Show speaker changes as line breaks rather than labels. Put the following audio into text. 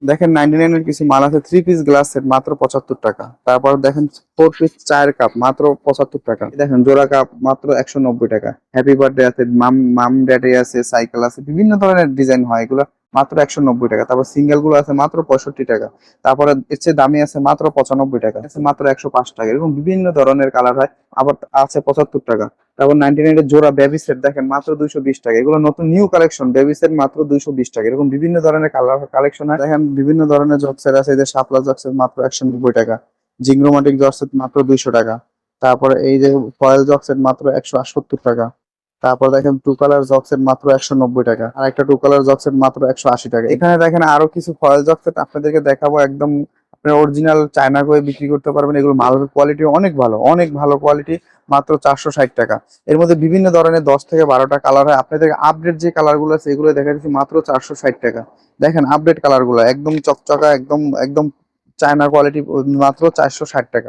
দেখেন 99 এর কিছু মাল আছে, 3 পিস গ্লাস সেট মাত্র 75 টাকা। তারপর দেখেন 4 পিস চায়ের কাপ মাত্র 75 টাকা। দেখেন জোড়া কাপ মাত্র 190 টাকা। হ্যাপি বার্থডে আছে, মাম মাম ড্যাডে আছে, সাইকেল আছে, বিভিন্ন ধরনের ডিজাইন হয়, এগুলো মাত্র 190 টাকা। তারপর সিঙ্গেল গুলো আছে মাত্র 65 টাকা। তারপরে এর চেয়ে দামি আছে মাত্র 95 টাকা, আছে মাত্র 105 টাকা। এরকম বিভিন্ন ধরনের কালার হয়। আবার আছে 75 টাকা। তারপর 99 এর জোড়া বেবি সেট দেখেন মাত্র 220 টাকা। এগুলো নতুন নিউ কালেকশন বেবি সেট মাত্র 220 টাকা। এরকম বিভিন্ন ধরনের কালার কালেকশন হয়। দেখেন বিভিন্ন ধরনের জক্সের আছে, এই যে শাপলা জক্সের মাত্র 190 টাকা। জিংরোমাটিক জক্সের মাত্র 200 টাকা। তারপরে এই যে ফয়েল জক্সের মাত্র 170 টাকা। তারপর দেখেন টু কালার জক্সের মাত্র 190 টাকা। আর একটা টু কালার জক্সের মাত্র 180 টাকা। এখানে দেখেন আরো কিছু ফয়েল জক্সেট আপনাদেরকে দেখাবো, একদম আপনার অরিজিনাল চায়না করে বিক্রি করতে পারবেন। এগুলো মালের কোয়ালিটি অনেক ভালো, অনেক ভালো কোয়ালিটি। মাত্র 460 টাকা। এর মধ্যে বিভিন্ন ধরনের 10 থেকে 12টা কালার হয়। আপনাদের আপডেট যে কালার গুলো আছে এগুলো দেখা যাচ্ছে মাত্র 460 টাকা। দেখেন আপডেট কালার গুলো একদম চকচকা, একদম একদম চায়না কোয়ালিটি, মাত্র 460 টাকা।